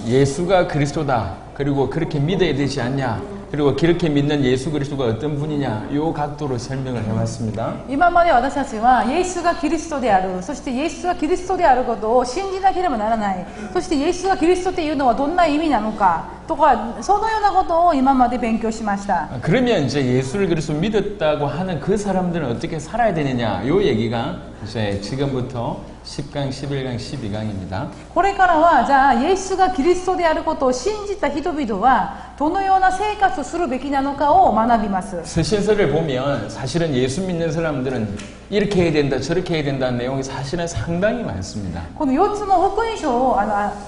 예수가 그리스도다. 그리고 그렇게 믿어야 되지 않냐. 그리고 그렇게 믿는 예수 그리스도가 어떤 분이냐. 요 각도로 설명을 해왔습니다. 今まで私たちはイエスがキリストである、そしてイエスがキリストであることを信じなければならない、そしてイエスがキリストというのはどんな意味なのかとか、そのようなことを今まで勉強しました。 그러면 이제 예수를 그리스도 믿었다고 하는 그 사람들은 어떻게 살아야 되느냐. 요 얘기가 이제 지금부터 10강, 11강, 12강입니다. これからはじゃあイエスがキリストであることを信じた人々はどのような生活をするべきなのかを学びます。 서신서를 보면 사실은 예수 믿는 사람들은 이렇게 해야 된다, 저렇게 해야 된다는 내용이 사실은 상당히 많습니다. この4つの福音書を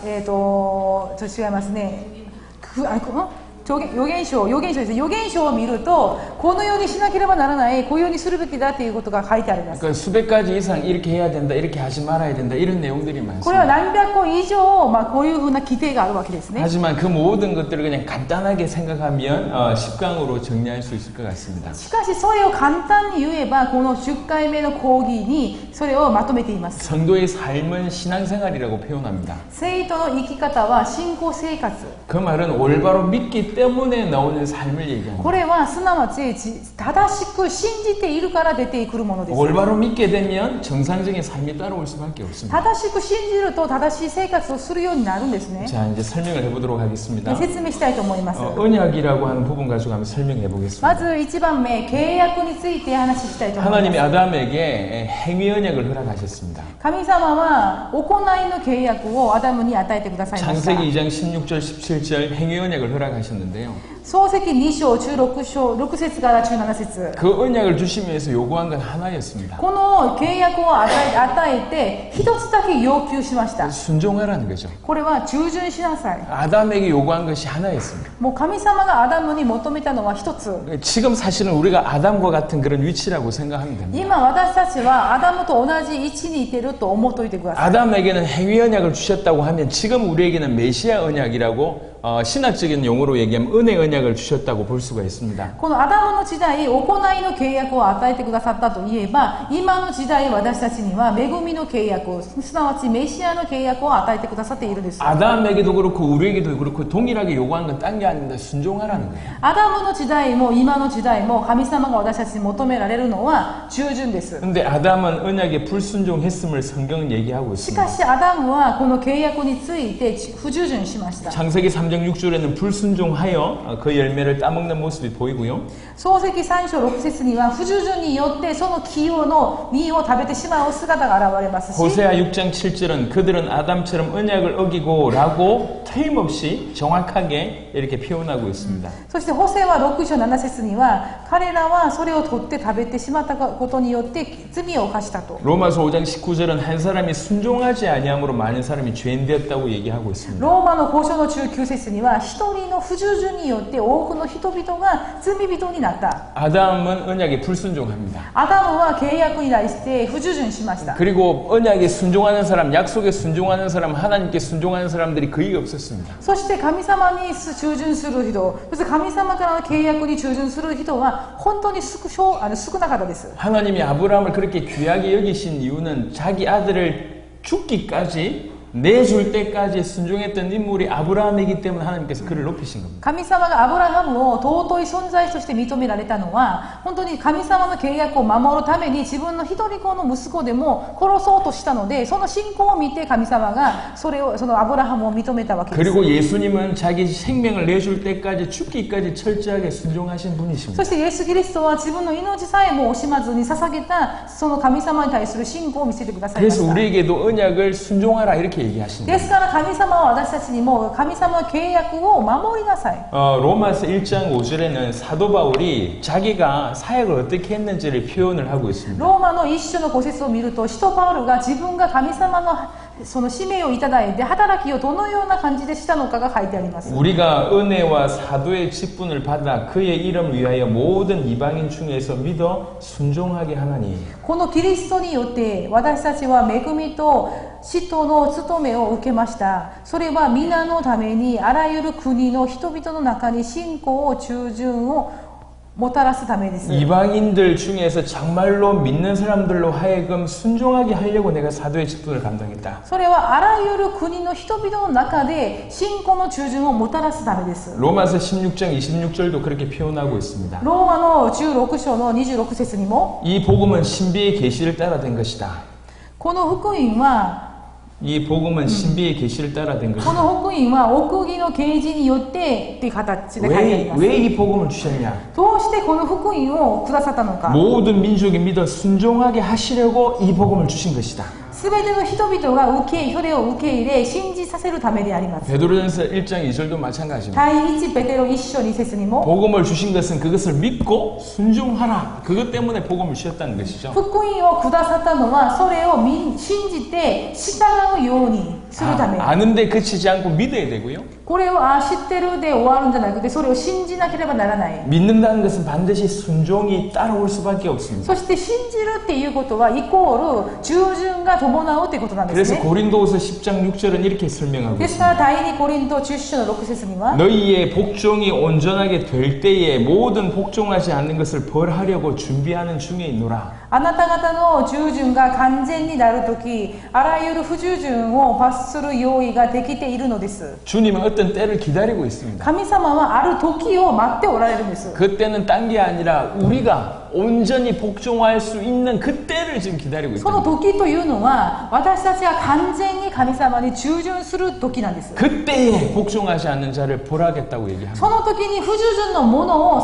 ちょっと違いますね。預言書ですね。預言書を見るとこのようにしなければならない、こういうようにするべきだということが書いてあります。 그러니까 수백 가지 이상 이렇게 해야 된다, 이렇게 하지 말아야 된다 이런 내용들이 これは 많습니다. 何百個以上、こういうふうな規定があるわけですね。 하지만 그 모든 것들을 그냥 간단하게 생각하면 10강으로 정리할 수 있을 것 같습니다. しかしそれを簡単に言えばこの10回目の講義にそれをまとめています。 성도의 삶은 신앙생활이라고 표현합니다. 生徒の生き方は信仰生活。 그 말은 올바로 믿기 때문에 나오는 삶을 얘기합니다. これはすなわち正しく信じているから出てくるものです。 올바로 믿게 되면 정상적인 삶이 따라올 수밖에 없습니다. 正しく信じると正しい生活をするようになるんですね。 자, 이제 설명을 해보도록 하겠습니다. 説明したいと思います。 언약이라고 하는 부분 가지고 한번 설명해 ま 보겠습니다. ず1番目、契約について話したいと思い 하나님이 ます。 아담에게 행위 언약을 허락하셨습니다. 神様は行いの契約をアダムに与えてくださいました。 창세기 2장 16절 17절 행위 언약을 허락하셨는데요. 創世記2章16章6節から17節。 그 언약을 주시면서 요구한 건 하나였습니다. この契約を与えて一つだけ要求しました。 순종하라는 거죠. これは従順しなさい。 아담에게 요구한 것이 하나였습니다. もう神様がアダムに求めたのは一つ。 지금 사실은 우리가 아담과 같은 그런 위치라고 생각하면 됩니다. 今私たちはアダムと同じ位置にいてると思っておいてください。 아담에게는 행위 언약을 주셨다고 하면 지금 우리에게는 메시아 언약이라고 신학적인 용어로 얘기하면 은혜 언약을 주셨다고 볼 수가 있습니다. このアダムの時代、行いの契約を与えてくださったといえば、今の時代私たちには恵みの契約を、すなわちメシアの契約を与えてくださっているんです。 아담에게도 그렇고 우리에게도 그렇고 동일하게 요구한 건 딴 게 아닙니다. 순종하라는 거예요. アダムの時代も今の時代も神様が私たちに求められるのは従順です。 근데 아담은 언약에 불순종했음을 성경은 얘기하고 しか 있습니다. しアダムはこの契約について不従順しました。 창세기 3장 6절에는 불순종하여 그 열매를 따먹는 모습이 보이고요. 創世記3章6節には不従順によってその木の実を食べてしまう姿が現れますし、 호세아 6장 7절은 그들은 아담처럼 언약을 어기고 라고 틀림없이 정확하게 이렇게 표현하고 있습니다. そしてホセは6章7節には彼らはそれを取って食べてしまったことによって罪を犯したと。 로마서 5장 19절은 한 사람이 순종하지 아니함으로 많은 사람이 죄인 되었다고 얘기하고 있습니다. ローマの5章の19節には一人の不従順によって多くの人々が罪人になった。 아담은 언약에 불순종합니다. アダムは契約に対して不従順しました。 그리고 언약에 순종하는 사람, 약속에 순종하는 사람, 하나님께 순종하는 사람들이 거의 없었습니다. そして神様に従順する人、そして神様からの契約に従順する人は本当に少なかったです。 하나님이 아브라함을 그렇게 귀하게 여기신 이유는 자기 아들을 죽기까지 내줄 때까지 순종했던 인물이 아브라함이기 때문에 하나님께서 그를 높이신 겁니다. 神様がアブラハムを尊い存在として認められたのは本当に神様の契約を守るために自分の一人子の息子でも殺そうとしたので、その信仰を見て神様がそのアブラハムを認めたわけです。 그리고 예수님은 자기 생명을 내줄 때까지 죽기까지 철저하게 순종하신 분이십니다. そしてイエス・キリストは自分の命さえも惜しまずに捧げたその神様に対する信仰を見せてくださいまし 그래서 た。 우리에게도 언약을 순종하라 이렇게 얘기하십니다. ですから神様は私たちにも神様の契約を守りなさい。 로마서 1장 5절에는 사도 바울이 자기가 사역을 어떻게 했는지를 표현을 하고 있습니다. ローマの一章の5節を見ると、使徒パウルが自分が神様のその使命をいただいて働きをどのような感じでしたのかが書いてあります。 우리가 은혜와 사도의 직분을 받아 그의 이름을 위하여 모든 이방인 중에서 믿어 순종하게 하나니 このキリストによって私たちは恵みと使徒の務めを受けました。それは皆のためにあらゆる国の人々の中に信仰を従順をもたらすためです。 이방인들 중에서 정말로 믿는 사람들로 하여금 순종하게 하려고 내가 사도의 직분을 감당했다. それはあらゆる国の人々の中で信仰の従順をもたらすためです。 로마서 16장 26절도 그렇게 표현하고 있습니다. ローマの16章の26節にも 이 복음은 신비의 계시를 따라 된 것이다. この福音は 이 복음은 신비의 계시를 따라 된 こ 것이다. の福音は奥義の啓示によってっていう形で書いてあります。 왜 이 복음을 주셨냐? どうしてこの福音をくださったのか。 모든 민족이 믿어 순종하게 하시려고 이 복음을 주신 것이다. すべての人々がそれを受け入れ信じさせるためであります。 베드로전서 1장 2절도 마찬가지입니다. 第1ペテロ1章2節にも 복음을 주신 것은 그것을 믿고 순종하라. 그것 때문에 복음을 주셨다는 것이죠. 福音をくださったのはそれを信じて従うようにするため。 아는데 그치지 않고 믿어야 되고요. これを知ってるで終わるんじゃなくてそれを信じなければならない。 믿는다는 것은 반드시 순종이 따라올 수밖에 없습니다. そして信じるっていうことはイコール従順が伴うっていうことなんです 그래서 ね。 고린도후서 10장 6절은 이렇게 설명하고 ですか 있습니다. ら第2コリント10章の6節には 너희의 복종이 온전하게 될 때에 모든 복종하지 않는 것을 벌하려고 준비하는 중에 있노라. あなた方の従順が完全になるとき、あらゆる不従順を罰する用意ができているのです。 주님은 어떤 때를 기다리고 있습니다. 神様はある時を待っておられるんです。 그때는 딴 게 아니라 우리가 온전히 복종할 수 있는 그때를 지금 기다리고 その 있다. 時というのは、私たちが完全に神様に従順する時なんです。 그때에 복종하지 않는 자를 벌하겠다고 얘기합니다. その時に不従順のものを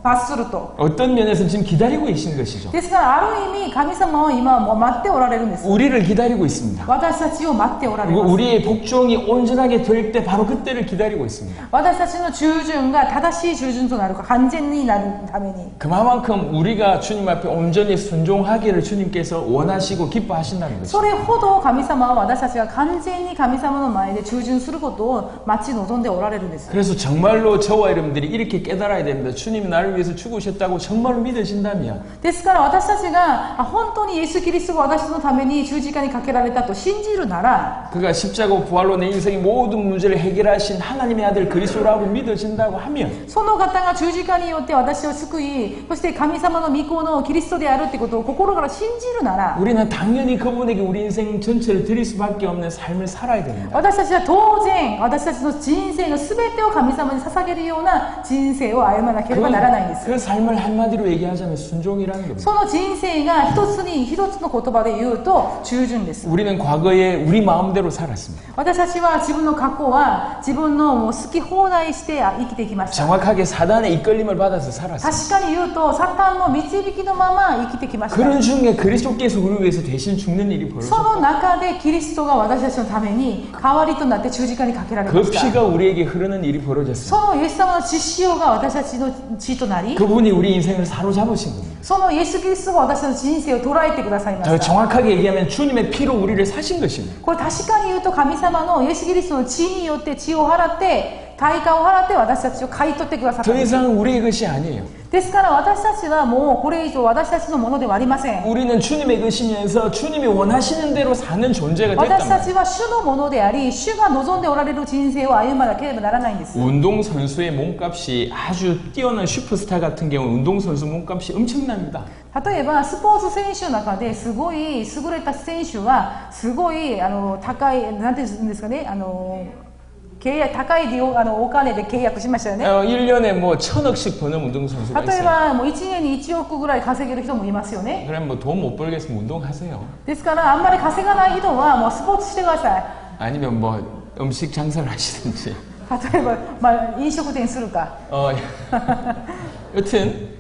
罰すると。 어떤 면에서는 지금 기다리고 계신 것이죠. ですからある意味神様は今もう待っておられるんです。 우리를 기다리고 있습니다. 私たちを待っておられ 그리고 ます。 우리의 복종이 온전하게 될 때 바로 그때를 기다리고 있습니다. 私たちの従順が正しい従順となるか完全になるために。 그만큼 우리가 주님 앞에 온전히 순종하기를 주님께서 원하시고 기뻐하신다는 거죠. それほど神様は私たちが完全に神様の前で従順することを待ち望んでおられるんです。 그래서 정말로 저와 여러분들이 이렇게 깨달아야 됩니다. 주님이 나를 위해서 죽으셨다고 정말로 믿으신다면 ですから私たちが本当にイエス・キリストが私のために十字架にかけられたと信じるなら 그가 십자가 부활로 내 인생의 모든 문제를 해결하신 하나님의 아들 그리스도라고 믿어진다고 하면 その方が十字架によって私を救いそして神様の御子のキリストであるということを心から信じるなら 우리는 당연히 그분에게 우리 인생 전체를 드릴 수밖에 없는 삶을 살아야 됩니다. 私たちは当然私たちの人生の全てを神様に捧げるような人生を歩まなければならないんです。 그 삶을 한마디로 얘기하자면 순종이라는 겁니다. その人生が一つの言葉で言うと従順です。 우리는 과거에 우리 마음대로 살았습니다. 私たちは自分の過去は自分のもう好き放題して生きてきました。 정확하게 사단의 이끌림을 받아서 살았습니다. 確かに言うとサタンの導きのまま生きてきました。 그런 중에 그리스도께서 우리를 위해서 대신 죽는 일이 その 벌어졌다. 中でキリストが私たちのために代わりとなって十字架にかけられま 그 した。 피가 우리에게 흐르는 일이 벌어졌습니다. そのイエス様の血潮が私たちの血となり 그분이 우리 인생을 사로잡으신 겁니다. そのイエス・キリストが私の人生を捉えてくださいま 더 した。 정확하게 얘기하면 주님의 피로 우리를 사신 것입니다. これ確かに言うと神様のイエス・キリストの血によって血を払って対価を払って私たちを買い取ってくださったん 더 です。 이상 우리의 것이 아니에요. ですから私たちはもうこれ以上私たちのものではありません。 우리는 주님의 것이면서 주님이 원하시는 대로 사는 존재가 私 됐단 た 말이에요. ちは主のものであり主が望んでおられる人生を歩まなければならないんです。 운동선수의 몸값이 아주 뛰어난 슈퍼스타 같은 경우 운동선수 몸값이 엄청납니다. 例えばスポーツ選手の中ですごい優れた選手はすごい高いなんていうんですかね契約高いお金で契約しましたよね。 1년에 뭐 1,000억씩 버는 운동선수가 例え 있어요. ばもう1年に1億ぐらい稼げる人もいますよね。 그럼 뭐 돈 못 벌겠으면 운동하세요. ですからあんまり稼がない人はもうスポーツしてください。 아니면 뭐 음식 장사를 하시든지. 例えば、飲食店するか。 여튼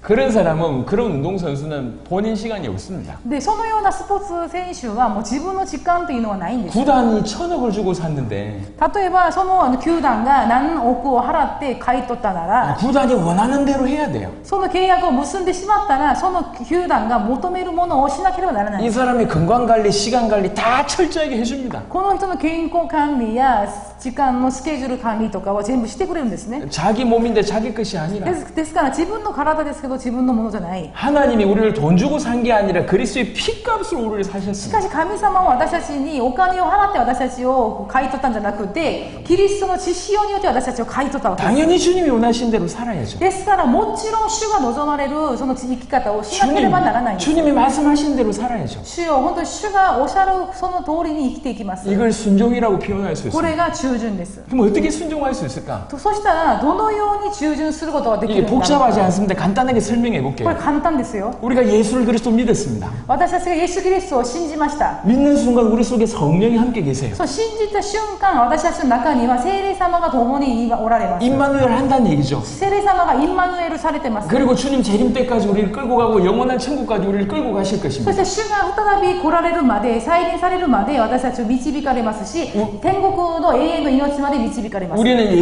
그런 사람은 그런 운동선수는 본인 시간이 없습니다. でそのようなスポーツ選手はもう自分の時間というのはないんです。 구단이 1,000억을 주고 샀는데 例えばその球団が何億を払って買い取ったなら 구단이 원하는 대로 해야 돼요. その契約を結んでしまったらその球団が求めるものをしなければならない。 이 사람이 건강관리, 시간관리 다 철저하게 해줍니다. この人の健康管理や時間のスケジュール管理とかは全部してくれるんですね。 자기 몸인데 자기 것이 아니라 ですから自分の体ですけど自分のものじゃない。 하나님이 우리를 돈 주고 산 게 아니라 그리스도의 피값으로 우리를 し 사셨습니다. かし神様は私たちにお金を払って私たちを買い取ったんじゃなくて、キリストの血潮によって私たちを買い取ったわけです。 당연히 주님이 원하신 대로 살아야죠. ですからもちろん主が望まれるその生き方をしなければならないんです。 주님이 말씀하신 대로 살아야죠. 主よ、本当に主がおっしゃるその通りに生きていきます。 이걸 순종이라고 표현할 수 これ 있습니다. が忠順です。 그럼 어떻게 순종할 수 있을까? そしたらどのように忠順することができ 이게 るのか。 복잡하지 않습니다. 간단하게 설명해 これ 볼게요. 簡単ですよ。 우리가 예수를 그리스도 믿었습니다. 私たちがイエス・キリストを信じました。 믿는 순간 우리 속에 성령이 함께 계세요. そう信じた瞬間、私たちの中には聖霊様が共におられます。 임마누엘 한다는 얘기죠. 聖霊様がインマヌエルされてます。 그리고 주님 재림 때까지 우리를 끌고 가고 영원한 천국까지 우리를 끌고 가실 そ 것입니다. して主が再び来られるまで、再臨されるまで私たちを導かれますし、天国の永遠の命まで導かれます。 우리는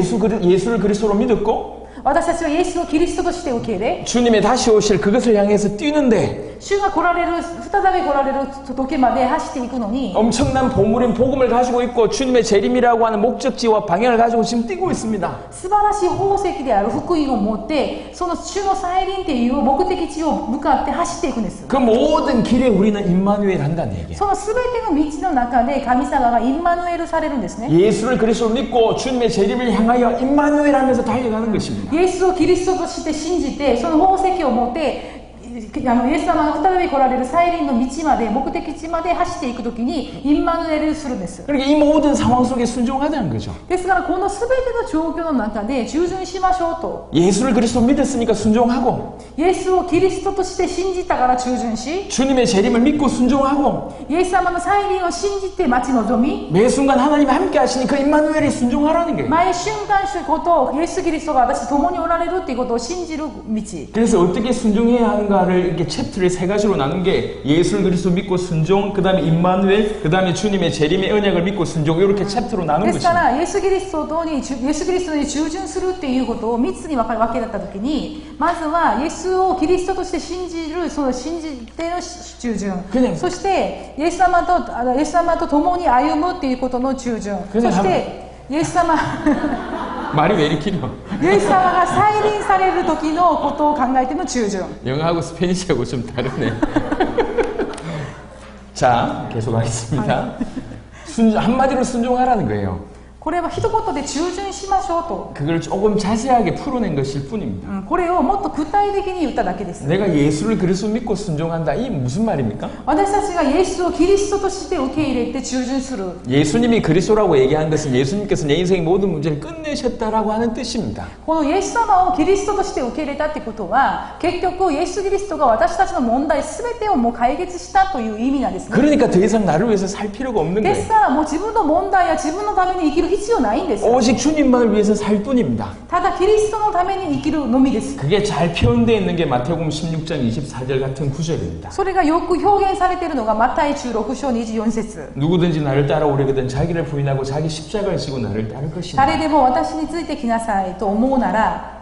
예수를 그리스도로 믿었고 私たちはイエスをキリストとして受け入れ、 주님의 다시 오실 그것을 향해서 뛰는데 主が来られる、再び来られる時まで走っていくのに、 엄청난 보물인 복음을 가지고 있고 주님의 재림이라고 하는 목적지와 방향을 가지고 지금 뛰고 있습니다. 素晴らしい宝石である福音を持って、その主の再臨という目的地を向かって走っていくんです。 그 모든 길에 우리는 임마누엘 한다는 얘기예요. その全ての道の中で神様がインマヌエルされるんですね。 예수를 그리스도로 믿고 주님의 재림을 향하여 임마누엘 하면서 달려가는 것입니다. イエスをキリストとして信じて、その宝石を持って、イエス様が再び来られる再臨の道まで、目的地まで走っていくときに、インマヌエルするんです。 그러니까 이 모든 상황 속에 순종하자는 거죠. ですから、この全ての状況の中で従順しましょうと。 예수를 그리스도 믿었으니까 순종하고 イエスをキリストとして信じたから従順し、 주님의 재림을 믿고 순종하고 イエス様の再臨を信じて待ち望み、 매 순간 하나님 함께 하시니 그 임마누엘이 순종하라는 거예요. 毎瞬間主ことイエス・キリストが私と共におられるということを信じる道。 그래서 어떻게 순종해야 하는가를 이렇게 챕터를 세 가지로 나눈 게 예수를 그리스도 믿고 순종, 그 다음에 임마누엘, 그 다음에 주님의 재림의 언약을 믿고 순종, 이렇게 챕터로 나눈 ですか 것입니다. らイエス・キリストに従順するっていうことを3つに分けたときに、まずはイエスをキリストとして信じる、その信じての従順、そしてイエス様と共に歩むっていうことの従順、そしてイエス様말이 왜 이렇게 길어? イエス様が再臨される時のことを考えての従順。 영어하고 스페니쉬하고 좀 다르네. 자, 계속하겠습니다. 한마디로 순종하라는 거예요. これは一言で従順しましょうと。 그걸 조금 자세하게 풀어낸 것일 뿐입니다. これをもっと具体的に言っただけです。 내가 예수를 그리스도 믿고 순종한다. 이 무슨 말입니까? 私たちがイエスをキリストとして受け入れて従順する。 예수님이 그리스도라고 얘기한 것은 예수님께서 내 인생의 모든 문제를 끝내셨다라고 하는 뜻입니다. このイエス様をキリストとして受け入れたってことは、結局イエス・キリストが私たちの問題すべてをもう解決したという意味なんですね。 그러니까 더 이상 나를 위해서 살 필요가 없는 です 거예요. からもう自分の問題や自分のために生きる必要ないんです。 오직 주님만을 위해서 살 뿐입니다. ただキリストのために生きるのみです。 그게 잘 표현되어 있는 게 마태복음 16장 24절 같은 구절입니다. それがよく表現されているのがマタイ16章24節。 누구든지 나를 따라오려거든 자기를 부인하고 자기 십자가를 지고 나를 따를 것입니다. 誰でも私についてきなさいと思うなら、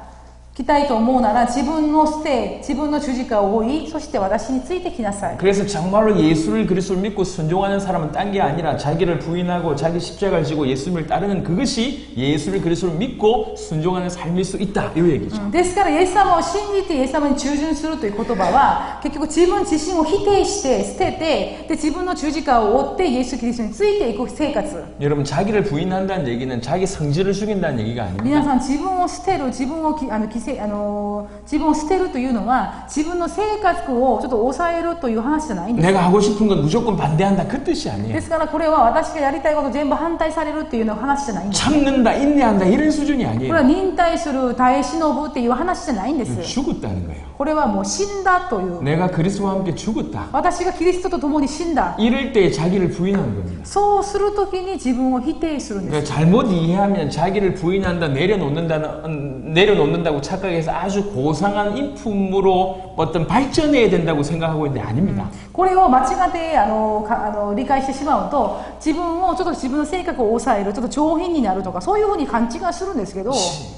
来たいと思うなら自分を捨て、自分の十字架を追い、そして私についてきなさい。 그래서 정말로 예수를 그리스도를 믿고 순종하는 사람은 딴 게 아니라 자기를 부인하고 자기 십자가를 지고 예수님을 따르는 그것이 예수를 그리스도를 믿고 순종하는 삶일 수 있다. 이 얘기죠. ですからイエス様を信じてイエス様に従順するという言葉は結局自分自身を否定して捨てて、で自分の十字架を追ってイエス・キリストについていく生活。 여러분 자기를 부인한다는 얘기는 자기 성질을 죽인다는 얘기가 아닙니다. 皆さん自分を捨てる、自分を捨てるというのは自分の生活をちょっと抑えるという話じゃないんです。 내가 하고 싶은 건 무조건 반대한다 그 뜻이 아니에요. ですからこれは私がやりたいこと全部反対されるっていうの話じゃないんです。 참는다 인내한다 이런 수준이 これ 아니에요. は忍耐する、耐え忍ぶっていう話じゃないんです。 죽었다는 거예요. これはもう死んだという、 내가 그리스도와 함께 죽었다. 私がキリストと共に死んだ、 이럴 때 자기를 부인하는 겁니다. そうするときに自分を否定するんです。 그러니까 잘못 이해하면 자기를 부인한다 내려놓는다고 착각해서 아주 고상한 인품으로 어떤 발전해야 된다고 생각하고 있는데 아닙니다. これを間違って理解してしまうと、自分をちょっと自分の性格を抑える、ちょっと上品になるとか、そういうふうに勘違いするんですけど、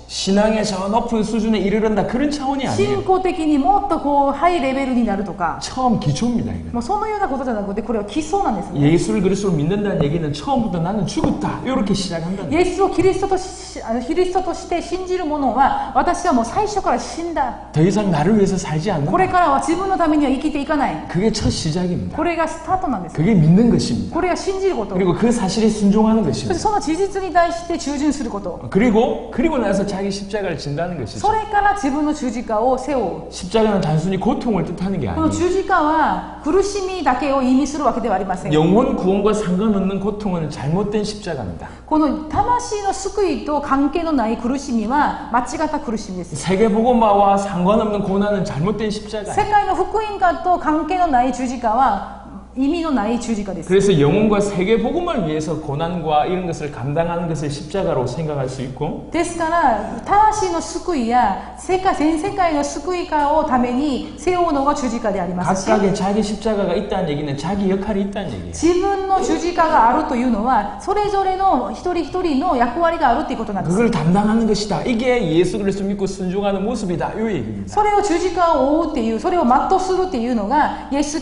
신앙의 저 높은 수준에 이르른다 그런 차원이 信 아니에요. 仰的にもっとこうハイレベルになるとか、 처음 기초입니다. 이건. もうそのようなことじゃなくて、これは基礎なんですね。 예수를 그리스도로 믿는다는 얘기는 처음부터 나는 죽었다 이렇게 시작한다는 イエスをキリストとして信じる者は、私はもう最初から死んだ。 더 이상 나를 위해서 살지 こ 않는다. れからは自分のためには生きていかない。 그게 첫 시작입니다. これがスタートなんです。 그게 믿는 것입니다. これが信じること。 그리고 그 사실에 순종하는 そして 것입니다. その事実に対して従順すること。 그리고 나서 자기 십자가를 진다는 そ 것이죠. れから自分の十字架を背負う。 십자가는 단순히 고통을 뜻하는 게 この 아니에요. 十字架は苦しみだけを意味するわけではありません。 영혼 구원과 상관없는 고통은 잘못된 십자가입니다. この魂の救いと関係のない苦しみは間違った苦しみです。 세계복음화와 상관없는 고난은 잘못된 십자가예요. 世界の福音化と関係のない十字架は意味のない十字架です。 그래서 영혼과 세계복음을 위해서 고난과 이런 것을 감당하는 것을 십자가로 생각할 수 있고 ですから魂の救いや全世界の救い化をために背負うのが十字架でありますし、 각각의 자기 십자가가 있다는 얘기는 자기 역할이 있다는 얘기예요. 自分の十字架があるというのはそれぞれの一人一人の役割があるということなんです。 그걸 담당하는 것이다. 이게 예수 그리스도 믿고 순종하는 모습이다. 이 얘기입니다. それを十字架を追うっていう、それを全うするっていうのがイエス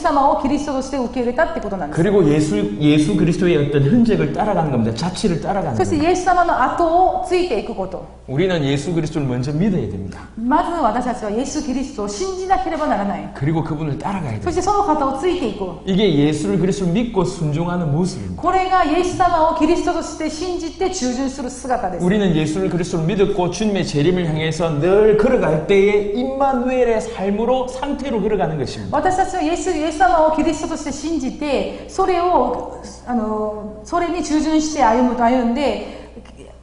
様をキリストとして受け入れたってことなんです。 그리고 예수 그리스도의 어떤 흔적을 따라가는 겁니다. 자취를 따라가는 そして 겁니다. イエス様の後をついていくこと。 우리는 예수 그리스도를 먼저 믿어야 됩니다. まず私たちはイエス・キリストを信じなければならない。 그리고 그분을 따라가야 そ 돼요. してその方をついていく。 이게 예수를 그리스도를 믿고 순종하는 모습입니다. これがイエス様をキリストとして信じて従順する姿です。 우리는 예수를 그리스도를 믿었고 주님의 재림을 향해서 늘 걸어갈 때에 임마누엘의 삶으로 상태로 걸어가는 것입니다. 私たちはイエス様をキリストとして信じて、それに従順して歩んで、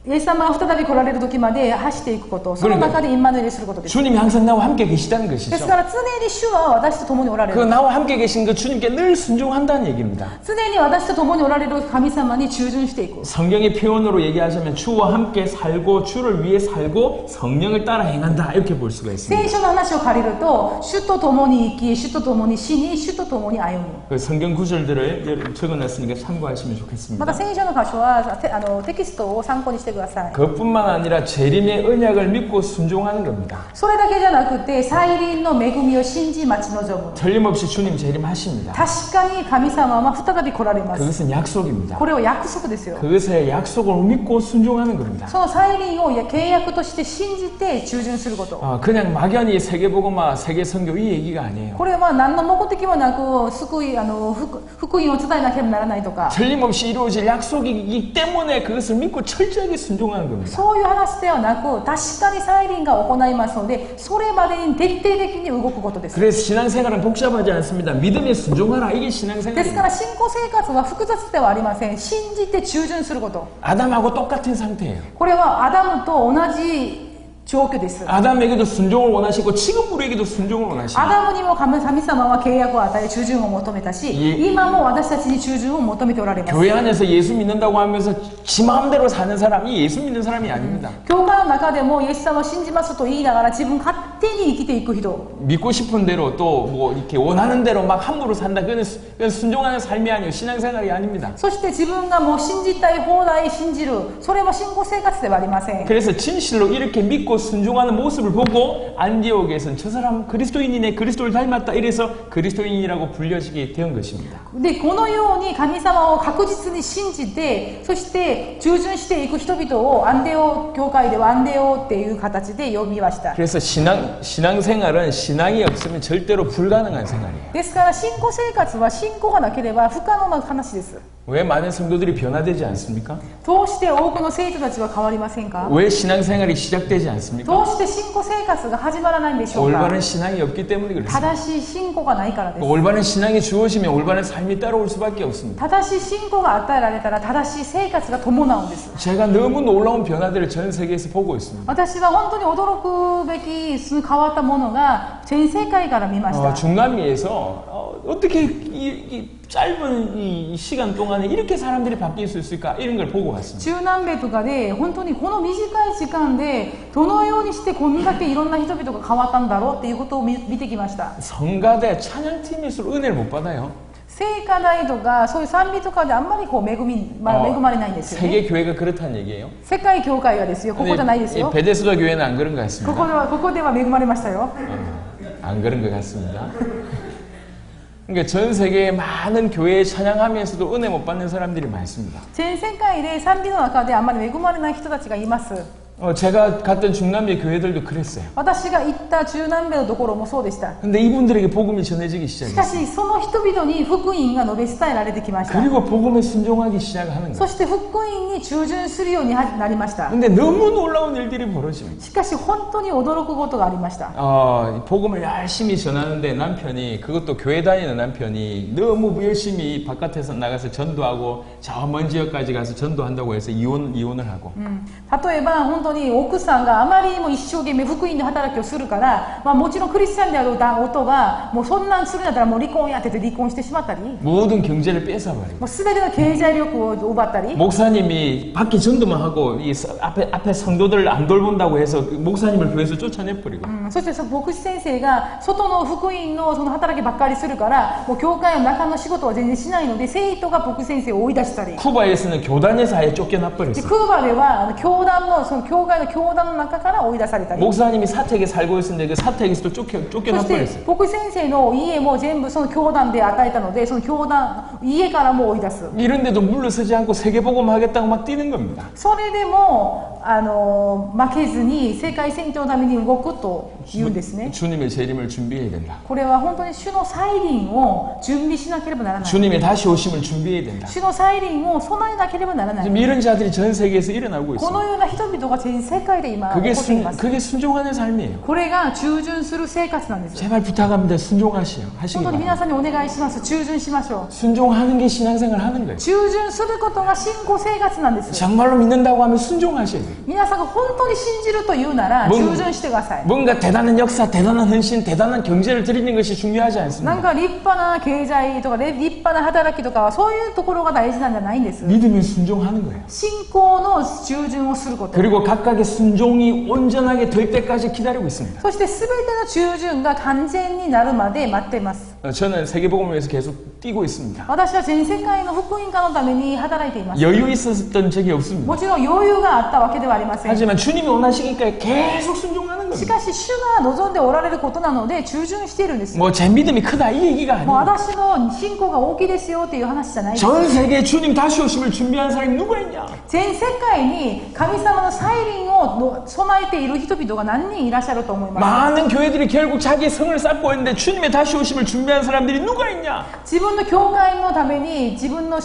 イエス様が再び来られる時まで走っていくこと、その中でインマヌエルすることです。 주님이 항상 나와 함께 계시다는 です 것이죠. から常に主は私と共におられ 그 る。 나와 함께 계신 그 주님께 늘 순종한다는 얘기입니다. 常に私と共におられる神様に従順していく。 성경의 표현으로 얘기하자면 주와 함께 살고 주를 위해 살고 성령을 따라 행한다 이렇게 볼 수가 聖 있습니다. 書の話を借りると、主と共に生き、主と共に死に、主と共に歩む。 그 성경 구절들을 적어놨으니까 참고하시면 また 좋겠습니다. 聖書の箇所はテキストを参考にしてください。 그것뿐만 아니라 재림의 언약을 믿고 순종하는 겁니다. それだけじゃなくて、再臨の恵みを信じ待ち望む。 틀림없이 주님 재림하십니다. 確かに神様は再び来られます。 그것은 약속입니다. これは約束ですよ。 그것의 약속을 믿고 순종하는 겁니다. その再臨を契約として信じて従順すること。 그냥 막연히 세계복음화, 세계선교 이 얘기가 아니에요. これは何の目的もなく福音を伝えなければならないとか、 틀림없이 이루어질 약속이기 때문에 그것을 믿고 철저하게 순종하는 겁니다. そういう話ではなく、確かに再臨が行いますので、それまでに徹底的に動くことです。 그래서 신앙생활은 복잡하지 않습니다. 믿음에 순종하라. 이게 ですか 신앙생활입니다. ら信仰生活は複雑ではありません。信じて従順すること。 아담하고 똑같은 상태예요. これはアダムと同じ状況です。 아담에게도 순종을 원하시고 지금 우리에게도 순종을 원하십니다. アダムにも神様は契約を与え従順を求めたし、今も私たちに従順を求めておられます。 교회 안에서 예수 믿는다고 하면서 지 마음대로 사는 사람이 예수 믿는 사람이 아닙니다. 教会の中でもイエス様を信じますと言いながら自分勝手に生きていく人、 믿고 싶은 대로 또 뭐 이렇게 원하는 대로 막 함부로 산다. 그건 순종하는 삶이 아니에요. 신앙생활이 아닙니다. そして自分がもう信じたい放題信じる、それも信仰生活ではありません。 그래서 진실로 이렇게 믿고 순종하는 모습을 보고 안디옥에서는 저 사람 그리스도인이네, 그리스도를 닮았다 이래서 그리스도인이라고 불려지게 된 것입니다. でこのように神様を確実に信じて、そして従順していく人々をアンデオ教会ではアンデオっていう形で呼びました。 그래서 신앙생활은 신앙이 없으면 절대로 불가능한 생활이에요. ですから信仰生活は信仰がなければ不可能な話です。 왜 많은 성도들이 변화되지 않습니까? どうして多くの生徒たちは変わりませんか？ 왜 신앙생활이 시작되지 않습니까? どうして信仰生活が始まらないんでしょうか？ 올바른 신앙이 없기 때문에 그렇습니다. 正しい信仰がないからです。 올바른 신앙이 주어지면 올바른 삶이 따라올 수밖에 없습니다. 正しい信仰が与えられたら正しい生活が伴うんです。 제가 너무 놀라운 변화들을 전 세계에서 보고 있습니다. 私は本当に驚くべき変わったものが全世界から見ました。 중남미에서 어떻게 짧은 이 시간 동안에 이렇게 사람들이 바뀔 수 있을까? 이런 걸 보고 왔습니다. 中南米とかで本当にこの短い時間でどのようにしてこんだけいろんな人々が変わったんだろうっていうことを見てきました。 성가대 찬양팀일수록 은혜를 못 받아요. 聖歌台とかそういう賛美とかであんまりこう恵まれないんですよね。 세계 교회가 그렇다는 얘기예요. 世界教会がですよ、ここじゃないですよ。 베데스다 교회는 안 그런 것 こ 같습니다. こでは恵まれましたよ。 안 그런 것 같습니다. 그러니까 전 세계의 많은 교회에 찬양하면서도 은혜 못 받는 사람들이 많습니다. 全世界で賛美の中であんまり恵まれない人たちがいます。 제가 갔던 중남미 교회들도 그랬어요. 私が行った中南米のところもそうでした。 근데 이분들에게 복음이 전해지기 しか 시작했어요. しその人々に福音が述べ伝えられてきました。 그리고 복음에 순종하기 시작하는 そ 거예요. して福音に従順するようになりました。 근데 너무 놀라운 일들이 벌어집니다. しかし本当に驚くことがありました。 복음을 열심히 전하는데 남편이, 그것도 교회 다니는 남편이 너무 열심히 바깥에서 나가서 전도하고 저 먼 지역까지 가서 전도한다고 해서 이혼을 하고. 例えば本当に奥さんがあまりにも一生懸命福音の働きをするから、もちろんクリスチャンである夫がもうそんなんするんだったらもう離婚やってて離婚してしまったり、 모든 경제를 뺏어버리고. もう全ての経済力を奪ったり、 목사님이 밖에 전도만 하고 이 앞에 성도들을 안 돌본다고 해서 목사님을 교회에서 쫓아내버리고. そしてその牧師先生が外の福音のその働きばっかりするから、もう教会の中の仕事は全然しないので生徒が牧師先生を追い出したり、 쿠바에서는 교단에서 아예 で 쫓겨나버렸어요. クーバでは教団のその教会の教団の中から追い出されたり、 목사님이 사택에 살고 있었는데 그 사택에서도 そして 쫓겨나버렸어요. 牧師先生の家も全部その教団で与えたので、その教団家からも追い出す。 이런데도 물러서지 않고 세계복음 하겠다고 막 뛰는 겁니다. それでも負けずに世界宣教のために動くというんですね。 주님의 재림을 준비해야 된다. これは本当に主の再臨を準備しなければならない。 주님의 다시 오심을 준비해야 된다. 主の再臨を備えなければならない。 지금 이런 자들이 전 세계에서 일어나고 この 있습니다. ような人々が全世界で今起こっています。 그게 순종하는 삶이에요. これが従順する生活なんです。 제발 부탁합니다. 순종하시기 本当に 바랍니다. 皆さんにお願いします。従順しましょう。 순종하는 게 신앙생활 하는 거예요. 従順することが信仰生活なんです。 정말로 믿는다고 하면 순종하셔야 돼요. 皆さんが本当に信じるというなら従順してください。 뭔가 대단한 역사, 대단한 헌신, 대단한 경제를 드리는 것이 중요하지 なん 않습니다. か立派な経済とか立派な働きとかはそういうところが大事なんじゃないんです。 믿으면 순종하는 거예요. 信仰の従順をすること。 그리고 각각의 순종이 온전하게 될 때까지 기다리고 있습니다. そして全ての従順が完全になるまで待っています。 저는 세계복음을 위해서 계속 뛰고 있습니다. 私は全世界の福音化のために働いています。 여유 있었던 적이 없습니다. もちろん余裕があったわけではありません。 하지만 주님이 원하시니까 계속 순종하는 し 겁니다. かし主が望んでおられることなので従順しているんです。 뭐 제 믿음이 크다 이 얘기가 もう 아니에요. 私の信仰が大きいですよっていう話じゃないです。 전 세계에 주님 다시 오심을 준비한 사람이 누가 있냐? 全世界に神様の再臨を備えている人々が何人いらっしゃると思います。 많은 교회들이 결국 자기의 성을 쌓고 있는데 주님의 다시 오심을 준비한 사람들이 누가 있냐? 自分の教会のために自分の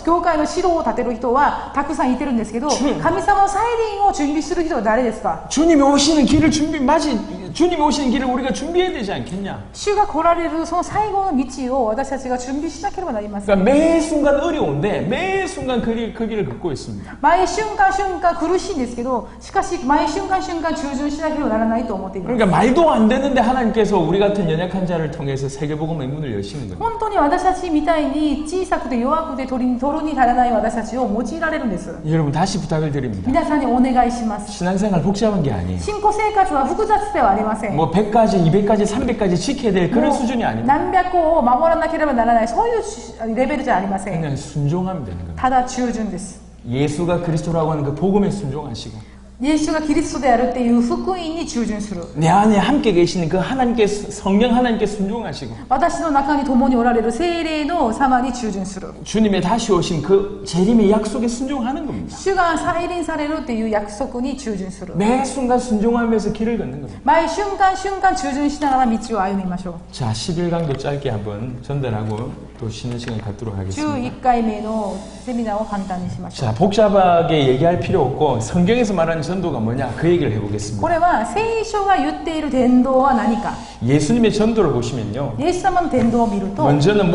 教会の城を建てる人はたくさんいてるんですけど、神様の再臨を準備する人は誰ですか？ 주님이 오시는 길을 주님이 오시는 길을 우리가 준비해야 되지 않겠냐? 主が来られるその最後の道を私たちが準備しなければなりません。 그러니까 매 순간 어려운데 매 순간 그 길을 걷고 있습니다. 毎瞬間瞬間苦しいんですけど、しかし毎瞬間瞬間従順しなければならないと思っています。 그러니까 말도 안 되는데 하나님께서 우리 같은 연약한 자를 통해서 세계복음의 문을 여시는 겁니다. 本当に私たちみたいに小さくて弱くて取るに足らない私たちを用いられるんです。 여러분 다시 부탁을 드립니다. 皆さんにお願いします。 신앙생활 복잡한 게 아니에요. 信仰生活は複雑ではありません。 뭐 100가지, 200가지, 300가지 지켜야 될 그런 수준이 아닙니다. 何百個を守らなければならないそういうレベルじゃありません。 그냥 순종하면 되는 겁니다. ただ従順です。 예수가 그리스도라고 하는 그 복음에 순종하시고 イエスがキリストであるっていう福音に従順する。 내 안에 함께 계시는 그 하나님께 성령 하나님께 순종하시고 私の中に共におられる聖霊の様に従順する。 주님의 다시 오신 그 재림의 약속에 순종하는 겁니다. 主が再臨されるっていう約束に従順する。 매 순간 순종하면서 길을 걷는 겁니다. 毎瞬間瞬間従順しながら道を歩みましょう。 자, 11강도 짧게 한번 전달하고 또 쉬는 시간 갖도록 하겠습니다. 11回目のセミナーを簡単にしましょう。 자, 복잡하게 얘기할 필요 없고 성경에서 말하는 전도가 뭐냐 그 얘기를 해보겠습니다. これは聖書が言っている伝道は何か。 예수님의 전도를 보시면요. イエス様の伝道を見ると、 먼저는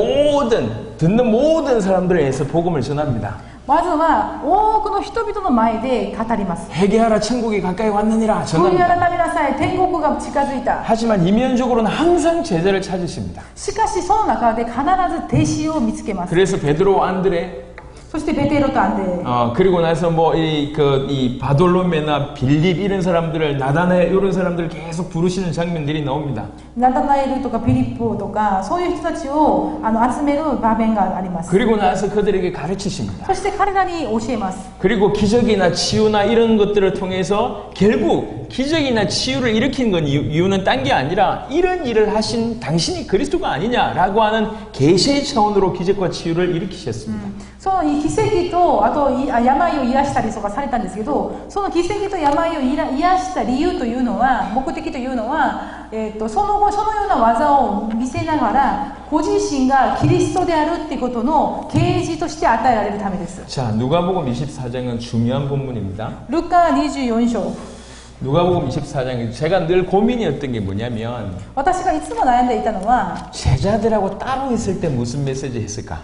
듣는 모든 사람들에 의해서 복음을 전합니다. まずは多くの人々の前で語ります。 회개하라 천국이 가까이 왔느니라 悔い 전합니다. 改めなさい、天国が近づいた。 하지만 이면적으로는 항상 제자를 찾으십니다. しかしその中で必ず弟子を見つけます。 그래서 베드로 안드레 そしてベテロとアンデレ、 그리고 나서 뭐 이 바돌로메나 빌립 이런 사람들을 나다나엘 이런 사람들을 계속 부르시는 장면들이 나옵니다. ナタナエルとかピリッポとかそういう人たちを集める場面があります。 그리고 나서 그들에게 가르치십니다. そして彼らに教えます。 그리고 기적이나 치유나 이런 것들을 통해서 결국 기적이나 치유를 일으킨 건 이유는 딴 게 아니라 이런 일을 하신 당신이 그리스도가 아니냐라고 하는 계시의 차원으로 기적과 치유를 일으키셨습니다. その奇跡とあと病を癒したりとかされたんですけど、その奇跡と病を癒した理由というのは、目的というのは、その後そのような技を見せながらご自身がキリストであるってことの啓示として与えられるためです。 자, 누가복음 24장은 중요한 본문입니다. ルカ24章、 누가복음 24장 제가 늘 고민이었던 게 뭐냐면 私がいつも悩んでいたのは、 제자들하고 따로 있을 때 무슨 메시지 했을까?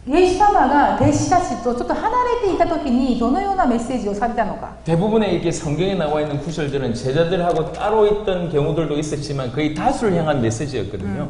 イエス様が弟子たちとちょっと離れていた時にどのようなメッセージをされたのか。 대부분의 이렇게 성경에 나와 있는 구절들은 제자들하고 따로 있던 경우들도 있었지만 거의 다수를 향한 메시지였거든요.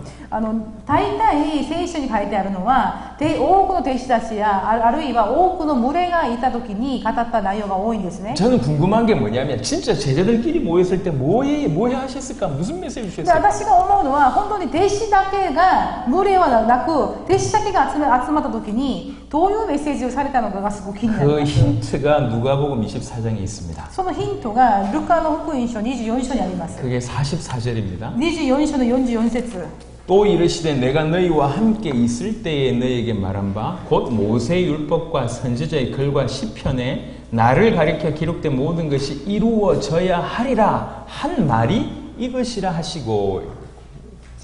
大体聖書に書いてあるのは多くの弟子たちやあるいは多くの群れがいた時に語った内容が多いんですね。 저는 궁금한 게 뭐냐면 진짜 제자들끼리 모였을 때 뭐해 하셨을까? 무슨 메시지 で 주셨을까? 私が思うのは本当に弟子だけが群れはなく弟子だけが集まった時にどういうメッセージをされたのかがすごく気になり 그 ます。 힌트가 누가복음 24장에 있습니다. そのヒントがルカの福音書24章にあります。 그게 44절입니다. 24章の44節、 또 이르시되 내가 너희와 함께 있을 때에 너희에게 말한 바 곧 모세의 율법과 선지자의 글과 시편에 나를 가리켜 기록된 모든 것이 이루어져야 하리라 한 말이 이것이라 하시고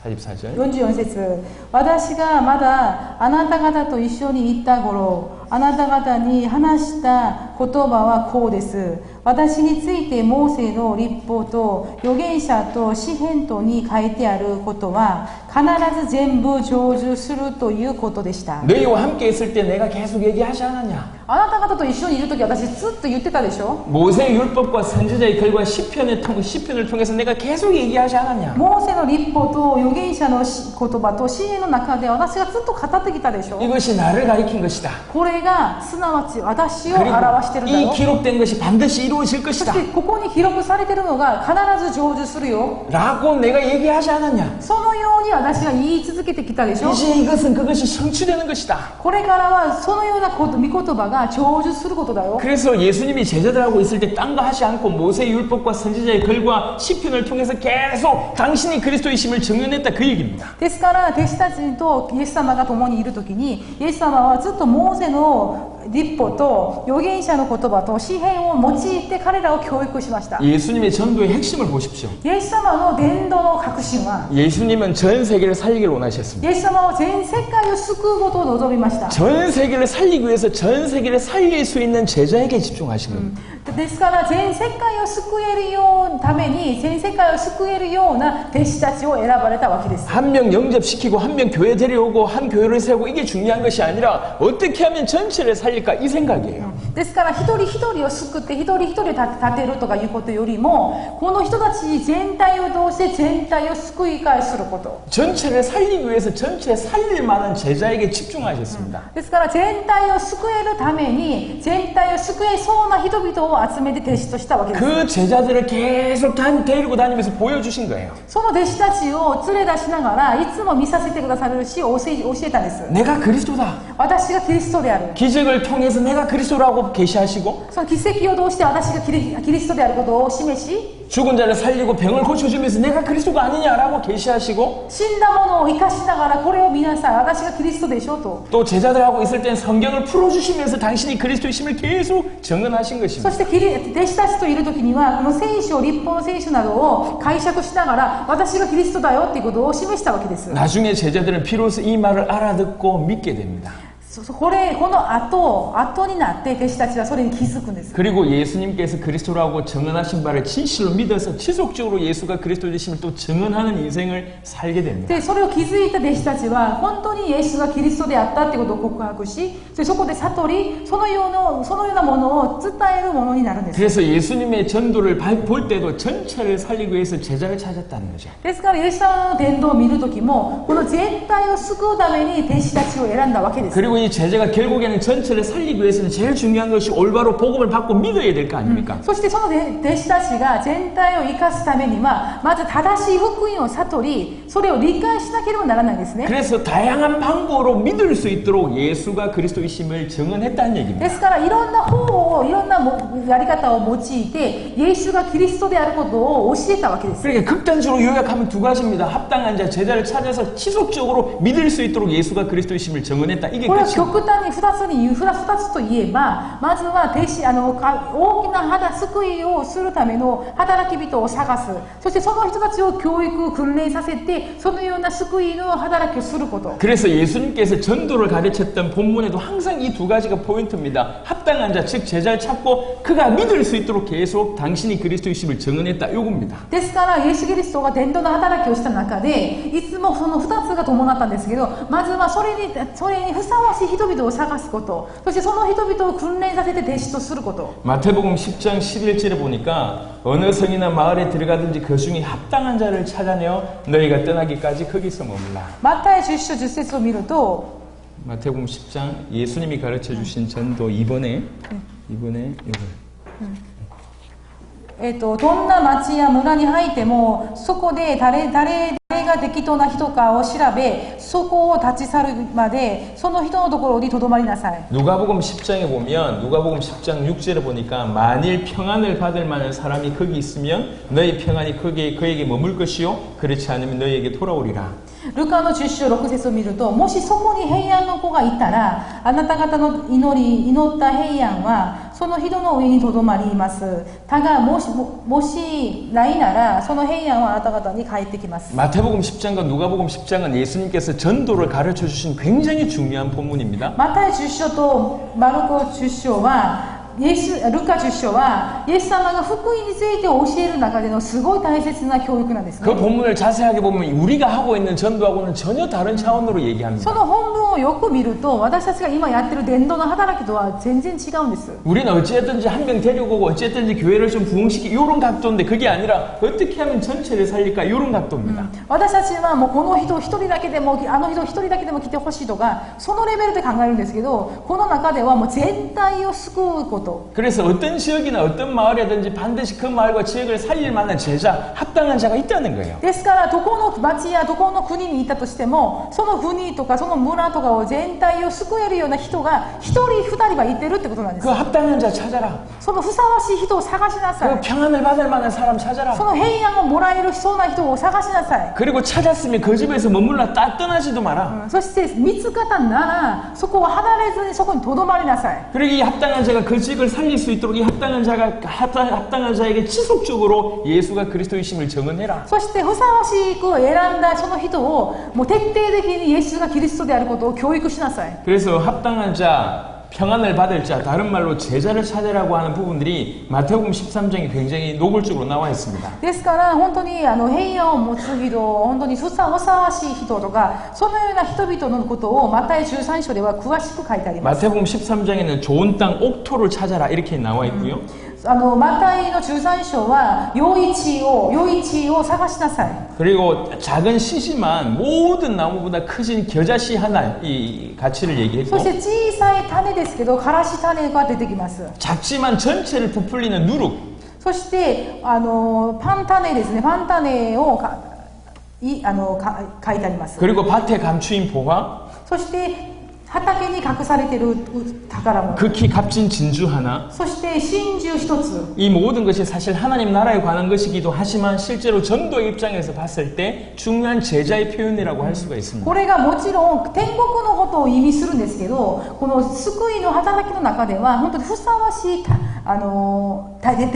44절 44節、私がまだあなた方と一緒にいた頃、あなた方に話した言葉はこうです。私についてモーセの律法と預言者と詩篇とに書いてあることは必ず全部成就するということでした。 너희와 함께 있을 때 내가 계속 얘기하지 않았냐? あなた方と一緒にいるとき私ずっと言ってたでしょ。 모세의 율법과 선지자의 글과 시편을 통해서 내가 계속 얘기하지 않았냐? モーセの律法と預言者の言葉と詩篇の中で私がずっと語ってきたでしょ。 이것이 나를 가리킨 것이다. これがすなわち私を表してるんだ 이 よ。 기록된 것이 반드시 이루어질 そ 것이다. してここに記録されてるのが必ず成就するよ。 라고 내가 얘기하지 않았냐? そのように私が言い続けてきたでしょ。 이제 이것은 그것이 성취되는 것이다. これからはそのような御言葉が成就することだよ。 그래서 예수님이 제자들하고 있을 때 딴 거 하지 않고 모세의 율법과 선지자의 글과 시편을 통해서 계속 당신이 그리스도이심을 증언했다 그 얘기입니다. ですから弟子たちとイエス様が共にいるときにイエス様はずっとモーセの律法と預言者の言葉と詩篇を用いて彼らを教育しました。 예수님의 전도의 핵심을 보십시오. イエス様の伝道の核心は 예수님은 전 세계를 살리길 원하셨습니다. イエス様は全世界を救うことを望みました。 전 세계를 살리기 위해서 전 세계를 살릴 수 있는 제자에게 집중하신 겁니다. ですから全世界を救えるようために全世界を救えるような弟子たちを選ばれたわけです。 한 명 영접시키고 한 명 교회 데려오고 한 교회를 세우고 이게 중요한 것이 아니라 어떻게 하면 전체를 살릴까 이 생각이에요. ですから一人一人を救って一人一人を立てるとかいうことよりもこの人たち全体を通して全体を救い返すること。 전체를 살리기 위해서 전체 살릴 만한 제자에게 집중하셨습니다. ですから全体を救えるために全体を救えそうな人々を集めて弟子としたわけです。 그 제자들을 계속 데리고 다니면서 보여주신 거예요. その弟子たちを連れ出しながらいつも見させてくださるし教えたんです。 내가 그리스도다. 私がキリストである。 기적을 통해서 내가 그리스도라고 계시하시고 その奇跡を通して私がキリストであることを示し 죽은 자를 살리고 병을 고쳐주면서 내가 그리스도가 아니냐라고 계시하시고 死んだものを生かしながらこれを見なさい私がキリストでしょと 또 제자들하고 있을 땐 성경을 풀어주시면서 당신이 그리스도이심을 계속 증언하신 そ 것입니다. して弟子たちといる時にはこの聖書律法の聖書などを解釈しながら私がキリストだよっていうことを示したわけです。 나중에 제자들은 비로소 이 말을 알아듣고 믿게 됩니다. この後になって弟子たちはそれに気づくんです。 그리고 예수님께서 그리스도라고 증언하신 바를 진실로 믿어서 지속적으로 예수가 그리스도 되심을 또 증언하는 인생을 살게 됩니다. でそれを気づいた弟子たちは本当にイエスがキリストであったってことを告白し、そこで悟り、そのようなものを伝えるものになるんです。 그래서 예수님의 전도를 볼 때도 전체를 살리기 위해서 제자를 찾았다는 거죠. ですからイエス様の伝道を見るときもこの全体を救うために弟子たちを選んだわけです。 그리고 이 제자가 결국에는 전체를 살리기 위해서는 제일 중요한 것이 올바로 복음을 받고 믿어야 될 거 아닙니까? そしてその弟子たちが全体を生かすためにはまず正しい福音を悟り、それを理解しなければならないんですね。 그래서 다양한 방법으로 믿을 수 있도록 예수가 그리스도이심을 증언했다는 で 얘기입니다. すからいろんな方法、いろんなやり方を用いてイエスがキリストであることを教えたわけです。 그러니까 극단적으로 요약하면 두 가지입니다. 합당한 자, 제자를 찾아서 지속적으로 믿을 수 있도록 예수가 그리스도이심을 증언했다. 이게 これは 끝입니다. 極端に2つといえば、まずは大きな救いをするための働き人を探す、そしてその人たちを教育訓練させてそのような救いの働きをすること。 그래서 예수님께서 전도를 가르쳤던 본문에도 항상 이 두 가지가 포인트입니다. 합당한 자, 즉 제자를 찾고 그가 믿을 수 있도록 계속 당신이 그리스도이심을 증언했다. 요겁니다. ですからイエス・キリストが伝道の働きをした中でいつもその2つが伴ったんですけど、まずはそれにふさわしい人々を探すこと、そしてその人々を訓練させて弟子とすること。 마태복음 10장 11절에 보니까 어느 성이나 마을에 들어가든지 그 중에 합당한 자를 찾아내어 너희가 떠나기까지 거기서 머물라. マタイ10章10節を見ると 마태복음 10장 예수님이 가르쳐 주신 전도 2번에 요걸 どんな町や村に入ってもそこで誰が適当な人かを調べ、そこを立ち去るまでその人のところにとどまりなさい。 누가복음 10장에 보면 누가복음 10장 6절에 보니까 만일 평안을 받을 만한 사람이 거기 있으면 너희 평안이 그에게 머물 것이요 그렇지 않으면 너희에게 돌아오리라. ルカの10章6節を見ると、もしそこに平安の子がいたらあなた方の祈った平安はその人の上にとどまります。だがもしないならその平安はあなた方に帰ってきます。 마태복음 10장과 누가복음 10장은 예수님께서 전도를 가르쳐 주신 굉장히 중요한 본문입니다. マタイ10章とマルコ10章はルカ10章はイエス様が福音について教える中でのすごい大切な教育なんですね。 그 본문을 자세하게 보면 우리가 하고 있는 전도하고는 전혀 다른 차원으로 そ 얘기합니다. の本文をよく見ると私たちが今やってる伝道の働きとは全然違うんです。 우리는 어찌했든지 한 명 데리고 오고 어찌했든지 교회를 좀 부흥시키기 이런 각도인데 그게 아니라 어떻게 하면 전체를 살릴까 이런 각도입니다. 私たちはもうこの人一人だけでもあの人一人だけでも来てほしいとかそのレベルで考えるんですけど、この中ではもう全体を救うこと。 그래서 어떤 지역이나 어떤 마을이든지 반드시 그 마을과 지역을 살릴 만한 제자, 합당한 자가 있다는 거예요. ですからどこの町やどこの国にいたとしてもその国とかその村とかを全体を救えるような人が一人二人はいてるってことなんです。 그 합당한 자 찾아라. そのふさわしい人を探しなさ 그 い。 평안을 받을 만한 사람 찾아라. その平安をもらえるそうな人を探しなさい。 그리고 찾았으면 그 집에서 머물러 떠나지도 마라. そして見つかったならそこを離れずにそこにとどまりなさい。 그리고 이 합당한 자가 그 지역을 살릴 수 있도록 이 합당한 자에게 지속적으로 예수가 그리스도이심을 증언해라. そしてふさわしく選んだその人をもう徹底的にイエスがキリストであることを教育しなさい。 그래서 합당한 자, 평안을 받을 자, 다른 말로 제자를 찾으라고 하는 부분들이 마태복음 13장에 굉장히 노골적으로 나와 있습니다. ですから本当に平安を持つ人、本当にふさわしい人とかそのような人々のことをマタイ13章では詳しく書いてあります。 마태복음 13장에는 좋은 땅 옥토를 찾아라 이렇게 나와 있고요. マタイの13章は良い地を探しなさい。 그리고 작은 시지만 모든 나무보다 크신 겨자씨 하나 이 가치를 そ 얘기했고 して小さい種ですけどからし種が出てきます。 작지만 전체를 부풀리는 누룩 そしてパン種ですね、パン種を書いてあります。 그리고 밭에 감추인 보화 そして畑に隠されている宝物、 극히 값진 진주 하나 そして真珠一つ、 이 모든 것이 사실 하나님 나라에 관한 것이기도 하지만 실제로 전도의 입장에서 봤을 때 중요한 제자의 표현이라고 할 수가 있습니다. これがもちろん天国のことを意味するんですけど、この救いの働きの中では本当にふさわしい弟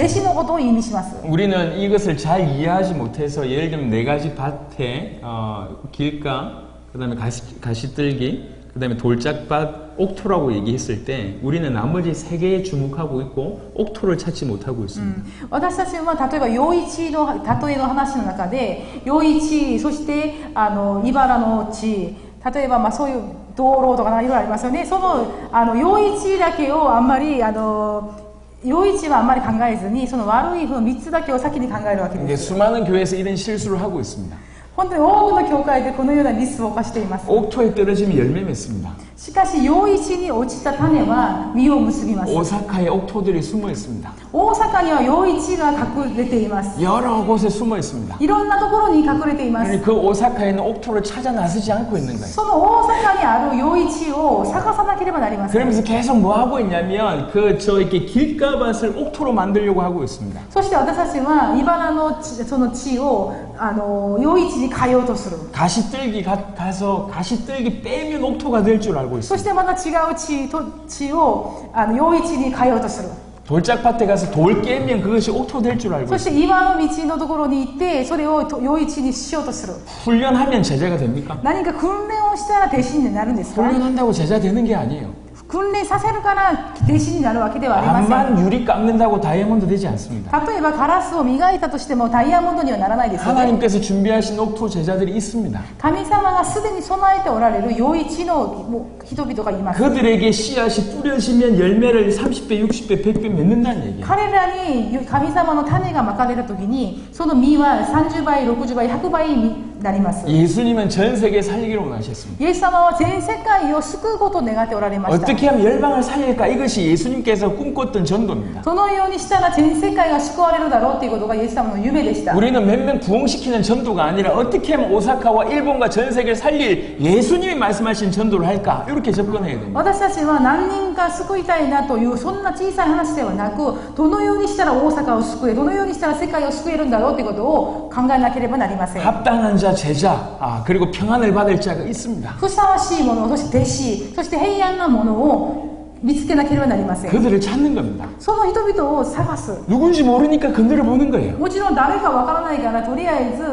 子のことを意味します。 우리는 이것을 잘 이해하지 못해서 예를 들면 네 가지 밭에 길가, 그 다음에 가시떨기, 그다음에 돌짝밭, 옥토라고 얘기했을 때 우리는 나머지 세 개에 주목하고 있고 옥토를 찾지 못하고 있습니다. 私たちは例えば余市の例えの話の中で余市そして茨の地例えばまあそういう道路とかいろいろありますよね。その余市だけをあんまり余市はあんまり考えずにその悪い3つだけを先に考えるわけです。 수많은 교회에서 이런 실수를 하고 있습니다. 本当に多くの教会でこのようなミスを犯しています。 옥토에 떨어지면 열매 맺습니다. しかし余市に落ちた種は実を結びます。 오사카에 옥토들이 숨어 있습니다. 大阪には余市が隠れています。 여러 곳에 숨어 있습니다. いろんなところに隠れています。 그 오사카에 있는 옥토를 찾아 나서지 않고 있는 거예요. その大阪にある余市を探さなければなりません。 그러면서 계속 뭐 하고 있냐면 저 이렇게 길가밭을 옥토로 만들려고 하고 있습니다. そして私たちは茨のその地を余市に変えようとする。 가시뜰기 가서 가시뜰기 빼면 옥토가 될 줄 알고 そ 있습니다. してまた違う地を余市に変えようとする。 돌짝밭에 가서 돌 깨면 그것이 옥토 될 줄 알고 そし 있습니다. て岩の道のところに行ってそれを余市にしようとする。 훈련하면 제자가 됩니까? 何か訓練をしたら弟子になるんですか？ 훈련한다고 제자 되는 게 아니에요. 訓練させるから弟子になるわけではありません。 암만 유리 깎는다고 다이아몬드 되지 않습니다. 例えばガラスを磨いたとしてもダイヤモンドにはならないですよね。 하나님께서 준비하신 옥토 제자들이 있습니다. 神様がすでに備えておられる余市の人々がいます。 그들에게 씨앗이 뿌려지면 열매를 30배, 60배, 100배 맺는다는 얘기예요. 彼らに神様の種がまかれた時にその実は30倍、60倍、100倍になります。 예수님은 전 세계 살리기를 원하셨습니다. イエス様は全世界を救うことを願っておられました。 어떻게 하면 열방을 살릴까? 이것이 예수님께서 꿈꿨던 전도입니다. そのようにしたら全世界が救われるだろうということがイエス様の夢でした。 우리는 몇 명 부흥시키는 전도가 아니라 어떻게 하면 오사카와 일본과 전 세계를 살릴 예수님이 말씀하신 전도를 할까? 이렇게 접근해야 됩니다. 私たちは何人か救いたいなというそんな小さい話ではなくどのようにしたら大阪を救えどのようにしたら世界を救えるんだろうということを考えなければなりません。 합당한 자, 제자, 그리고 평안을 받을 자가 있습니다. ふさわしいものそして弟子そして平安なものを見つけなければなりません。 그들을 찾는 겁니다. その人々を探す。 누군지 모르니까 건드려 보는 거예요. もちろん誰かわからないからとりあえず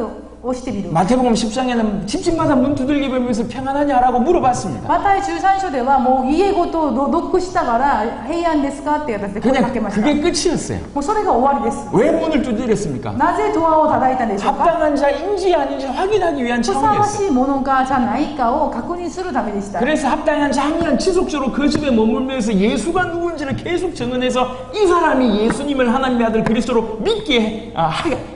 押してみる。 마태복음 10장에는 집집마다 문 두들겨 보면서 평안하냐라고 물어봤습니다. マタイ13章ではもう家ごとノックしたから平安ですかって私で声か 그냥 けました。 그게 끝이었어요. もうそれが終わりです。 왜 문을 두드렸습니까? なぜドアを叩いたんでしょうか。 합당한 자인지 아닌지 확인하기 위한 ふさわ 차원이었어요. しいものかじゃないかを確認するためでした。 그래서 합당한 자면 지속적으로 그 집에 머물면서 예수가 누군지를 계속 증언해서 이 사람이 예수님을 하나님의 아들 그리스도로 믿게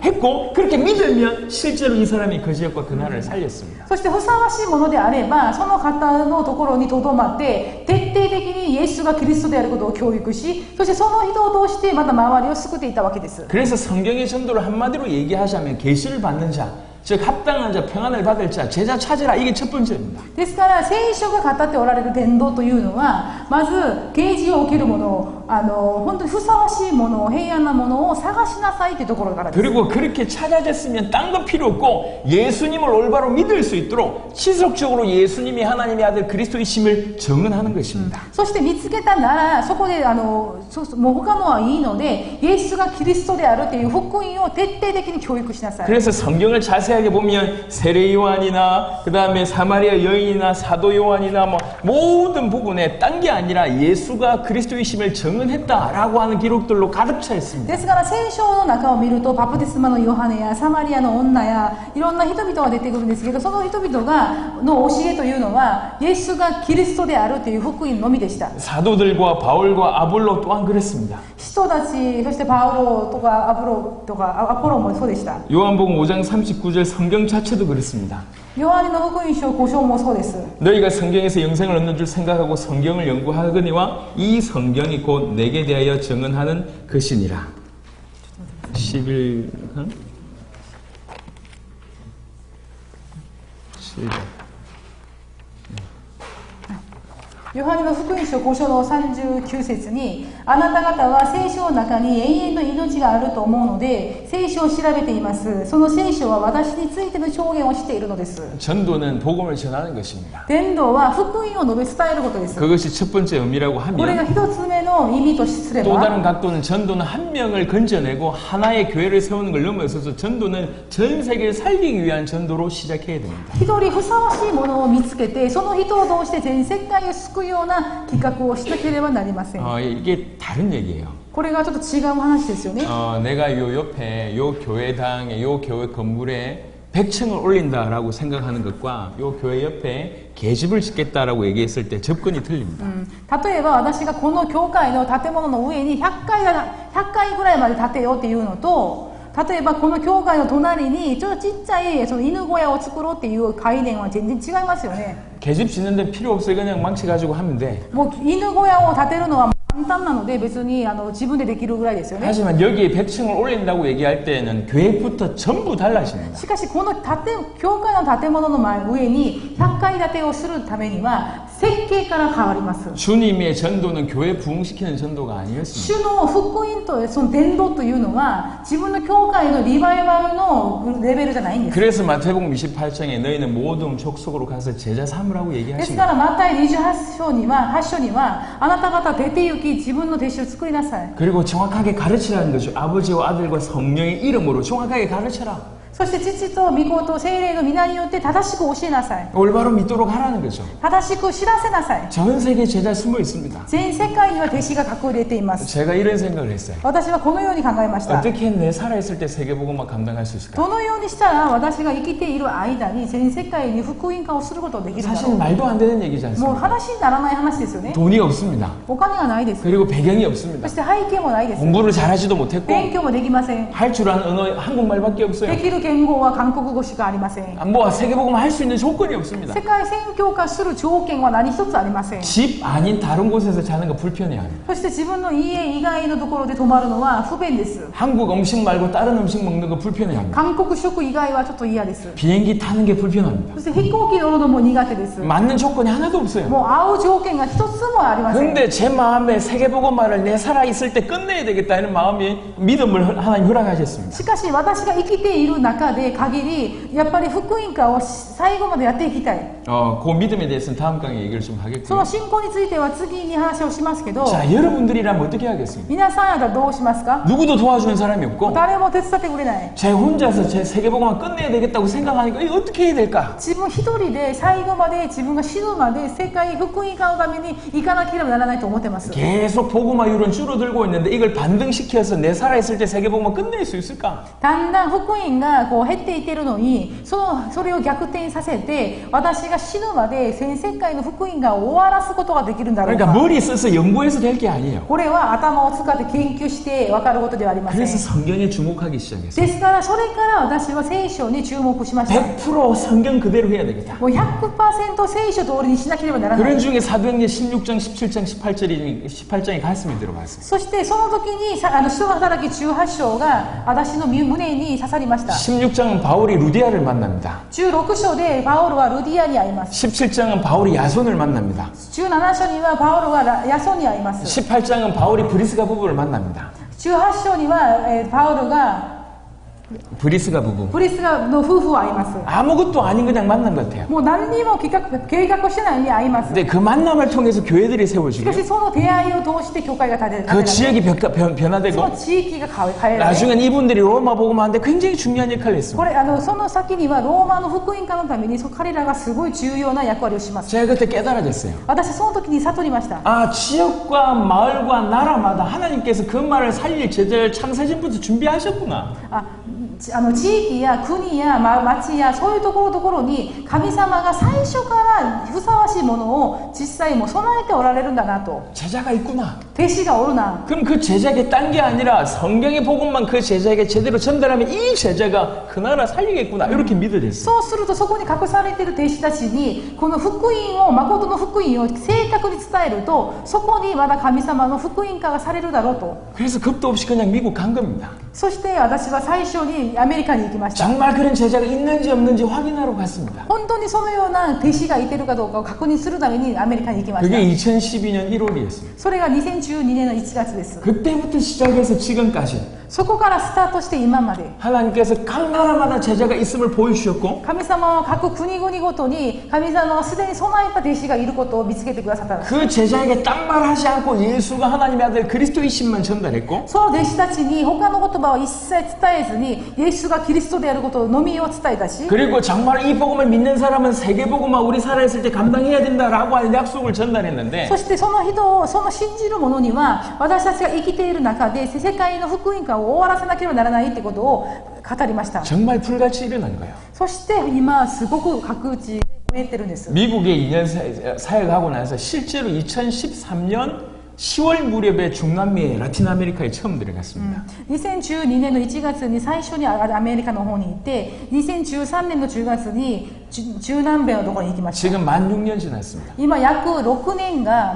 했고 그렇게 믿으면 실제로 이 사람이 그 지역과 그 나라를 살렸습니다. そしてふさわしいものであればその方のところにとどまって徹底的にイエスがキリストであることを教育しそしてその人を通してまた周りを救っていたわけです。 그래서 성경의 전도를 한마디로 얘기하자면 계시를 받는 자, 즉 합당한 자, 평안을 받을 자, 제자 찾으라. 이게 첫 번째입니다. ですから聖書が語っておられる伝道というのはまず啓示を受けるもの本当にふさわしいもの平安なものを探しなさいというところからです。 그리고 그렇게 찾아졌으면 딴 거 필요 없고 예수님을 올바로 믿을 수 있도록 지속적으로 예수님이 하나님의 아들 그리스도이심을 증언하는 것입니다. そして見つけたならそこでもう他のはいいのでイエスがキリストであるという福音を徹底的に教育しなさい。 그래서 성경을 자세하게 보면 세례 요한이나 그 다음에 사마리아 여인이나 사도 요한이나 뭐 모든 부분에 딴 게 아니라 예수가 그리스도이심을 증언했다라고 하는 기록들로 가득 차 있습니다. ですから聖書の中を見るとバプテスマのヨハネやサマリアの女やいろんな人々が出てくるんですけどその人々の教えというのはイエスがキリストであるという福音のみでした。 사도들과 바울과 아볼로 또한 그랬습니다. 人たちそしてパウロとかアポロもそうでした。 요한복음 5장 39절 성경 자체도 그렇습니다. ヨハネの福音書5章もそうです。 너희가 성경에서 영생을 얻는 줄 생각하고 성경을 연구하거니와 이 성경이 곧 내게 대하여 증언하는 것이니라. 11 7ヨハネの福音書5章の39節に、あなた方は聖書の中に永遠の命があると思うので、聖書を調べています。その聖書は私についての証言をしているのです。 전도는 복음을 전하는 것입니다. 伝道は福音を述べ伝えることです。 그것이 첫 번째 의미라고 これが 하면 一つ目の意味とすれ 또 ば、 다른 각도는 전도는 한 명을 건져내고 하나의 교회를 세우는 걸 넘어서서 전도는 전 세계를 살리기 위한 전도로 시작해야 됩니다. 一人ふさわしいものを見つけて、その人を通して全世界を救うような企画をしなければなりません。 이게 다른 얘기예요. これがちょっと違う話ですよね。 내가 요 옆에 요 교회당에 요 교회 건물에 100층을 올린다라고 생각하는 것과 요 교회 옆에 계집을 짓겠다라고 얘기했을 때 접근이 틀립니다. 例えば私がこの教会の建物の上に100階ぐらいまで建てようっていうのと、例えばこの教会の隣にちょっとちっちゃいその犬小屋を作ろうっていう概念は全然違いますよね。 계집 짓는 데 필요 없어요. 그냥 망치 가지고 하면 돼. もう犬小屋を建てるのは簡単なので別に自分でできるぐらいですよね。 하지만 여기에 100층을 올린다고 얘기할 때는 계획부터 전부 달라집니다. しかしこの教会の建物の上に100階建てをするためには設計から変わります。 주님의 전도는 교회 부흥시키는 전도가 아니었습니다. 主の福音とその伝道というのは自分の教会のリバイバルのレベルじゃないんです。 그래서 마태복음 28장에 너희는 모든 족속으로 가서 제자 삼으라고 ですか 얘기하십니다. らマタイ28章にはあなた方出て行き自分の弟子を作りなさい。 그리고 정확하게 가르치라는 거죠. 아버지와 아들과 성령의 이름으로 정확하게 가르쳐라. そして父と御子と聖霊の皆によって正しく教えなさい。 올바로 믿도록 하라는 거죠. 正しく知らせなさい。 전 세계 제자 숨어 있습니다. 全世界には弟子が隠れています。 제가 이런 생각을 했어요. 私はこのように考えました。 어떻게 내 살아있을 때 세계복음만 감당할 수 있을까? どのようにしたら私が生きている間に全世界に福音化をすることができるんだろ 사실 う。 말도 안 되는 얘기지 もう 않습니까? 話にならない話ですよね。 돈이 없습니다. お金がないです。 그리고 배경이 そ 없습니다. して背景もないです。 공부를 잘하지도 못했고 勉強もできません。 할 줄 아는 언어 한국말밖에 없어요. できる言語は韓国語しかありません。 뭐 세계복음 할 수 있는 조건이 없습니다. 世界宣教化する条件は何一つありません。 집 아닌 다른 곳에서 자는 거 불편해합니다. そして自分の家以外のところで泊まるのは不便です。 한국 음식 말고 다른 음식 먹는 거 불편해합니다. 韓国食以外はちょっと嫌です。 비행기 타는 게 불편합니다. そして飛行機乗るのも苦手です。 맞는 조건이 하나도 없어요. もう合う条件が一つもありません。 근데 제 마음에 세계복음화를 내 살아있을 때 끝내야 되겠다는 마음이 믿음을 하나님 허락하셨습니다. しかし私が生きている中で限りやっぱり福音化を最後までやっていきたい。 그 믿음에 대해서는 다음 강의에 얘기를 좀 そ 하겠고요. の信仰については次に話をしますけど、 자, 여러분들이라면 어떻게 하겠습니까? 皆さんやったらどうしますか？ 누구도 도와주는 사람이 없고 誰も手伝ってくれない。 제 혼자서 제 세계복음화 끝내야 되겠다고 생각하니까 이거 어떻게 해야 될까? 自分一人で最後まで自分が死ぬまで世界福音化のために行かなければならないと思ってます。 계속 복음화율은 줄어들고 있는데 이걸 반등시켜서 내 살아있을 때 세계복음화 끝낼 수 있을까? だんだん福音がこう減っていってるのに、それを逆転させて私が死ぬまで全世界の福音が終わらすことができるんだろう 그러니까 か。 머리 써서 연구해서 될 게 아니에요. これは頭を使って研究して分かることではありません。 그래서 성경에 주목하기 시작했어요. ですからそれから私は聖書に注目しました。 100% 성경 그대로 해야 되겠다. もう 100% 聖書通りにしなければならない。 그런 중에 사도행전 16장, 17장, 18장이 가슴에 들어갔어요. そしてその時に使徒の働き18章が私の胸に刺さりました。 16장은 바울이 루디아를 만납니다. 16章でパウロはルディアに会います。 17장은 바울이 야손을 만납니다. 17章にはパウロはヤソンに会います。 18장은 바울이 브리스가 부부를 만납니다. 18章には、パウロが 브리스가 부부. プリスガの夫婦を会います。 아무것도 아닌 그냥 만난 것 같아요. もう何にも計画してないのに会います。 근데 그 만남을 통해서 교회들이 し 세워지고 かしその出会いを通して教会が建てら 그 れ 지역이 その 변화되고 地域が変えられ 나중엔 이분들이 로마 복음화하는데 굉장히 중요한 역할을 こ 했습니다. れその先にはローマの福音化のために彼らがすごい重要な役割をします。 제가 그때 깨달아졌어요. 私その時に悟りました。 아, 지역과 마을과 나라마다 하나님께서 그 말을 살릴 제자를 창세전부터 준비하셨구나. 地域や国や町やそういうところに神様が最初からふさわしいものを実際も備えておられるんだなと。 제자가 있구나. 弟子がおるな。 그럼 그 제자에게 딴 게 아니라 성경의 복음만 그 제자에게 제대로 전달하면 이 제자가 그 나라 살리겠구나. 이렇게 믿어졌어요. そうするとそこに隠されている弟子たちにこの福音を誠の福音を正確に伝えるとそこにまだ神様の福音化がされるだろうと。 그래서 겁도 없이 그냥 미국 간 겁니다. そして私は最初ににアメリカに行きました。 정말 그런 제자가 있는지 없는지 확인하러 갔습니다. 本当にそのような弟子がいてるかどうかを確認するためにアメリカに行きまし 그게 た。 2012년 1월이었습니다. それが2012年の1月です。 그때부터 시작해서 지금까지 そこからスタートして今まで 하나님께서 각 나라마다 제자가 있음을 보여주셨고 神様は各国々ごとに神様はすでに備えた弟子がいることを見つけてくださった。 그 제자에게 딴 말 하지 않고 예수가 하나님의 아들 그리스도이심만 전달했고 その弟子たちに他の言葉を一切伝えずにイエスがキリストであることのみを伝えたし 그리고 정말 이 복음을 믿는 사람은 세계복음만 우리 살아있을 때 감당해야 된다라고 하는 약속을 전달했는데 そしてその人をその信じる者には私たちが生きている中で世界の福音化を終わらせなければならないってことを語りました。 정말 불같이 일어난 거예요. そして今すごく各地で燃えてるんです。 미국에 2년 사역하고 나서 실제로 2013년 10월 무렵에 중남미에 라틴 아메리카에 처음 들어갔습니다. 2012年の1月に最初にアメリカの方に行って2013年の10月に中南米のところに行きました。 지금 만 6년 지났습니다. 今約6年が、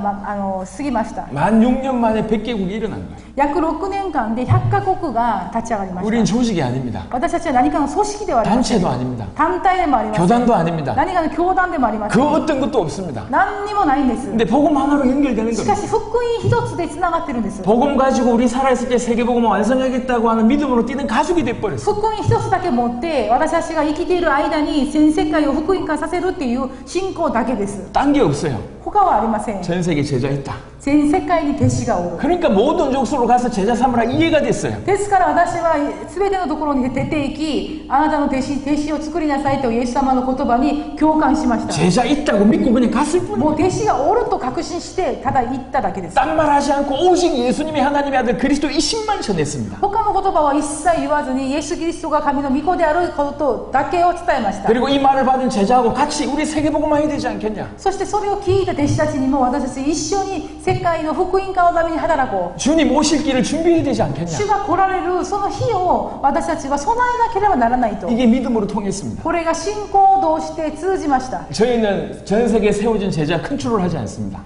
過ぎました。 만 6년 만에 100개국이 일어난 거예요. 約6年間で100カ国が立ち上がりまし 우린 た。 조직이 아닙니다. 私たちは何かの組織ではありません。 단체도 아닙니다. 団体でもありません。 교단도 아닙니다. 何かの教団でもありませ 그 ん。 어떤 것도 없습니다. 何にもないんです。 근데 복음 하나로 연결되는 しか 겁니다. し福音一つでつながってるんです。 복음 가지고 우리 살아있을 때 세계복음을 완성하겠다고 하는 믿음으로 뛰는 가족이 돼버렸어요. 福音一つだけ持って私たちが生きている間に全世界を福音化させるっていう信仰だけです。 딴 게 없어요. 他はありません。 전 세계 제자 있다. 全世界に弟子がおる。 그러니까 모든 족속으로 가서 제자 삼으라 이해가 됐어요. ですから私は全てのところに出ていきあなたの弟子を作りなさいとイエス様の言葉に共感しました。 제자 있다고 믿고 그냥 갔을 뿐이에요. もう弟子がおると確信してただ言っただけです。 딴 말 하지 않고 오직 예수님이 하나님의 아들 그리스도이심만 전했습니다. 他の言葉は一切言わずにイエス・キリストが神の御子であることだけを伝えました。 그리고 이 말을 받은 제자하고 같이 우리 세계복음만 해야 되지 않겠냐. そしてそれを聞いた弟子たちにも私たち一緒に世界の福音化のために働こう。 주님 오실 길을 준비해야 되지 않겠냐. 主が来られるその日を私たちは備えなければならないと。 이게 믿음으로 통했습니다. これが信仰を通して通じました。 저희는 전 세계에 세워진 제자 컨트롤 하지 않습니다.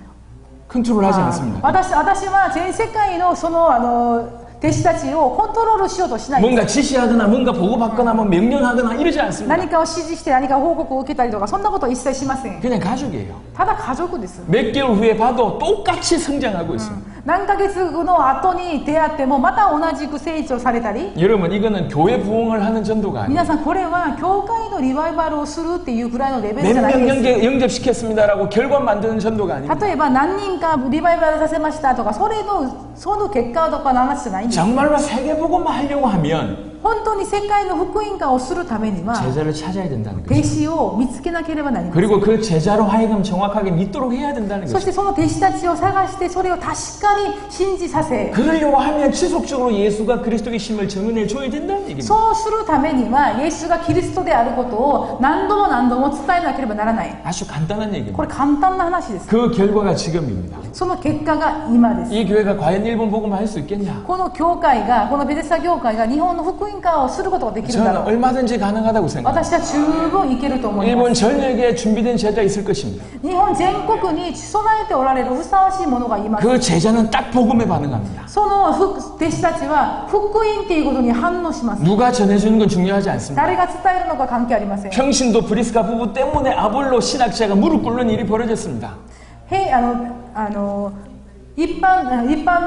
컨트롤 하지 않습니다. 私は全世界のその弟子たちをコントロールしようとしない。 뭔가 지시하거나 뭔가 보고받거나 뭐 명령하거나 이러지 않습니다. 何かを指示して何か報告を受けたりとかそんなことは一切しません。 그냥 가족이에요. ただ家族です。 몇 개월 후에 봐도 똑같이 성장하고 있습니다. 何ヶ月後の後に出会ってもまた同じく成長されたり。 여러분 이거는 교회 부흥을 하는 전도가 아니에요. 皆さんこれは教会のリバイバルをするっていうくらいのレベルじ 몇 ゃない 명 です。 영접시켰습니다라고 결과 만드는 전도가 아닙니다. 例えば何人かリバイバルさせましたとかその結果とかの話じゃないんです。 정말로 세계복음만 하려고 하면 本当に世界の福音化をするためには 제자를 찾아야 된다는 弟 거죠. 子を見つけなければなりません。 그리고 그 제자로 하여금 정확하게 믿도록 해야 된다는 そし 거죠. てその弟子たちを探してそれを確かに信じさせ 그러려고 하면 지속적으로 예수가 그리스도의 심을 증언해 줘야 된다는 얘기입니다. そうするためにはイエスがキリストであることを何度も何度も伝えなければならない。 아주 간단한 こ 얘기입니다. れ簡単な話です。 그 결과가 지금입니다. その結果が今です。 이 교회가 과연 일본 복음을 할 수 있겠냐? この教会がこのベテスタ教会が日本の福音化をすることができるだ 저는 ろう。 얼마든지 가능하다고 생각합니다. 私は十分いけると思いま 일본 す。 전역에 준비된 제자 있을 것입니다. 日本全国に備えておられるふさわしいものがいます。 그 제자는 딱 복음에 반응합니다. その弟子たちは福音っていうことに反応します。 누가 전해주는 건 중요하지 않습니다. 誰が伝えるのか関係ありません。 평신도 브리스가 부부 때문에 아볼로 신학자가 무릎 꿇는 일이 벌어졌습니다. 一般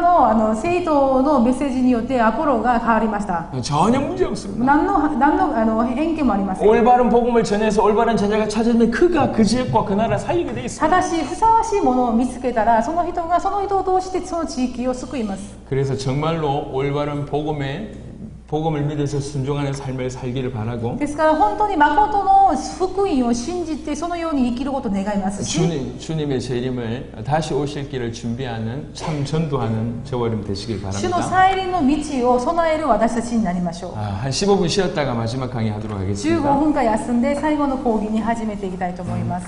の生徒のメッセージによってアポロが変わりました。 전혀 문제 없습니다. 何の偏見もありません。 올바른 복음을 전해서 올바른 제자가 찾아지면 그가 그 지역과 그 나라 살리게 돼 있습니다. ただしふさわしいものを見つけたらその人がその人を通してその地域を救います。 그래서 정말로 올바른 복음을 믿어서 순종하는 삶을 살기를 바라고 ですから本当に誠の福音を信じてそのように生きることを願いますし 주님의 재림을 다시 오실 길을 준비하는 참 전도하는 저와 여러분 되시길 主の 바랍니다. 再臨の道を備える私たちになりましょう。 한 15분 쉬었다가 마지막 강의 하도록 15 하겠습니다. 分間休んで最後の講義に始めていきたいと思います。